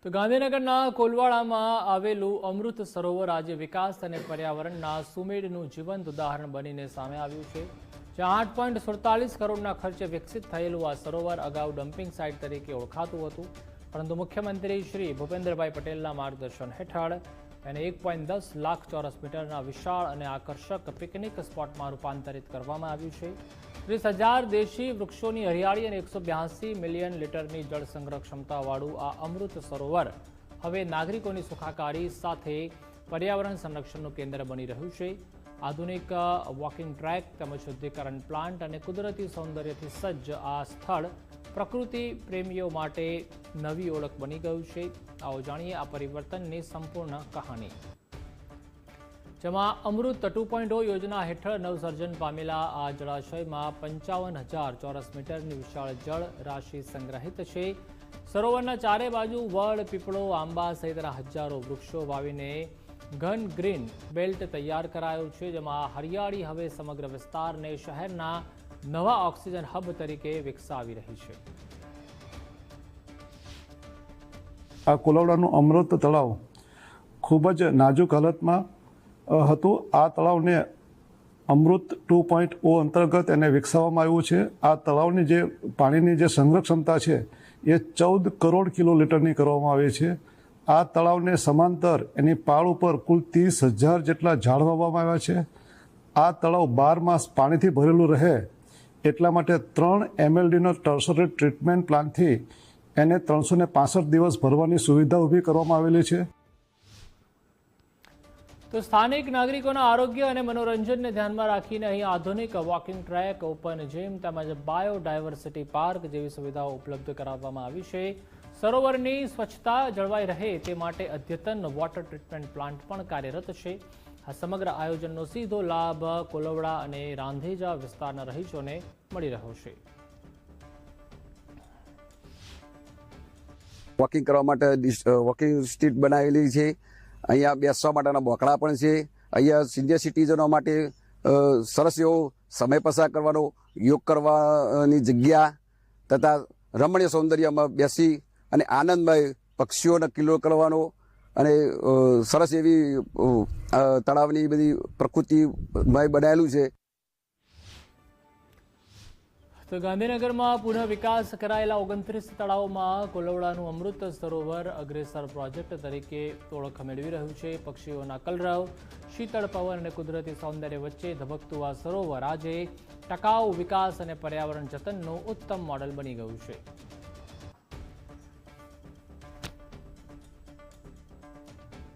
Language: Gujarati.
તો ગાંધીનગરના કોલવાડામાં આવેલું અમૃત સરોવર આજે વિકાસ અને પર્યાવરણના સુમેળનું જીવંત ઉદાહરણ બનીને સામે આવ્યું છે. જ્યાં 8.47 કરોડના ખર્ચે વિકસિત થયેલું આ સરોવર અગાઉ ડમ્પિંગ સાઇટ તરીકે ઓળખાતું હતું, પરંતુ મુખ્યમંત્રી શ્રી ભૂપેન્દ્રભાઈ પટેલના માર્ગદર્શન હેઠળ તેને 1.10 લાખ ચોરસ મીટરના વિશાળ અને આકર્ષક પિકનિક સ્પોટમાં રૂપાંતરિત કરવામાં આવ્યું છે. 30,000 દેશી વૃક્ષોની હરિયાળી અને 182 મિલિયન લીટરની જળ સંગ્રહ ક્ષમતાવાળું આ અમૃત સરોવર હવે નાગરિકોની સુખાકારી સાથે પર્યાવરણ સંરક્ષણનું કેન્દ્ર બની રહ્યું છે. આધુનિક વોકિંગ ટ્રેક તેમજ શુદ્ધિકરણ પ્લાન્ટ અને કુદરતી સૌંદર્યથી સજ્જ આ સ્થળ પ્રકૃતિ પ્રેમીઓ માટે નવી ઓળખ બની ગયું છે. આવો જાણીએ આ પરિવર્તનની સંપૂર્ણ કહાની, જેમાં અમૃત 2.0 યોજના હેઠળ નવસર્જન પામેલા આ જળાશયમાં 55,000 ચોરસ મીટરની વિશાળ જળ રાશિ સંગ્રહિત છે. સરોવરના ચારે બાજુ વડ, પીપળો, આંબા સહિતના હજારો વૃક્ષો વાવીને ઘન ગ્રીન બેલ્ટ તૈયાર કરાયો છે, જેમાં હરિયાળી હવે સમગ્ર વિસ્તારને શહેરના નવા ઓક્સિજન હબ તરીકે વિકસાવી રહી છે. આ કોલવડાનું અમૃત તળાવ ખૂબ જ નાજુક હાલતમાં હતું. આ તળાવને અમૃત 2.0 અંતર્ગત એને વિકસાવવામાં આવ્યું છે. આ તળાવની જે પાણીની જે સંગ્રહ ક્ષમતા છે એ 14 કરોડ કિલોલીટરની કરવામાં આવી છે. આ તળાવને સમાંતર એની પાળ ઉપર કુલ 30,000 જેટલા ઝાડ વાવવામાં આવ્યા છે. આ તળાવ 12 માસ પાણીથી ભરેલું રહે એટલા માટે 3 MLDનો ટર્શરી ટ્રીટમેન્ટ પ્લાન્ટથી એને 365 દિવસ ભરવાની સુવિધા ઊભી કરવામાં આવેલી છે. તો સ્થાનિક નાગરિકોના આરોગ્ય અને મનોરંજનને ધ્યાનમાં રાખીને અહીં આધુનિક વોકિંગ ટ્રેક, ઓપન જીમ તેમજ બાયોડાયવર્સિટી પાર્ક જેવી સુવિધાઓ ઉપલબ્ધ કરાવવામાં આવી છે. સરોવરની સ્વચ્છતા જળવાઈ રહે તે માટે અદ્યતન વોટર ટ્રીટમેન્ટ પ્લાન્ટ પણ કાર્યરત છે. આ સમગ્ર આયોજનનો સીધો લાભ કોલવડા અને રાંધેજા વિસ્તારના રહીશોને મળી રહ્યો છે. વોકિંગ કરવા માટે વોકિંગ સ્ટ્રીટ બનાવેલી છે. અહીંયા બેસવા માટેના બોકડા પણ છે. અહીંયા સિનિયર સિટીઝનો માટે સરસ એવો સમય પસાર કરવાનો, યોગ કરવાની જગ્યા તથા રમણીય સૌંદર્યમાં બેસી અને આનંદમય પક્ષીઓને કિલ્લો કરવાનો અને સરસ એવી તળાવની બધી પ્રકૃતિમય બનાવેલું છે. તો ગાંધીનગરમાં પુનઃ વિકાસ કરાયેલા 29 તળાવોમાં કોલવડાનું અમૃત સરોવર અગ્રેસર પ્રોજેક્ટ તરીકે ઓળખ મેળવી રહ્યું છે. પક્ષીઓના કલરવ, શીતળ પવન અને કુદરતી સૌંદર્ય વચ્ચે ધબકતું આ સરોવર આજે ટકાઉ વિકાસ અને પર્યાવરણ જતનનું ઉત્તમ મોડેલ બની ગયું છે.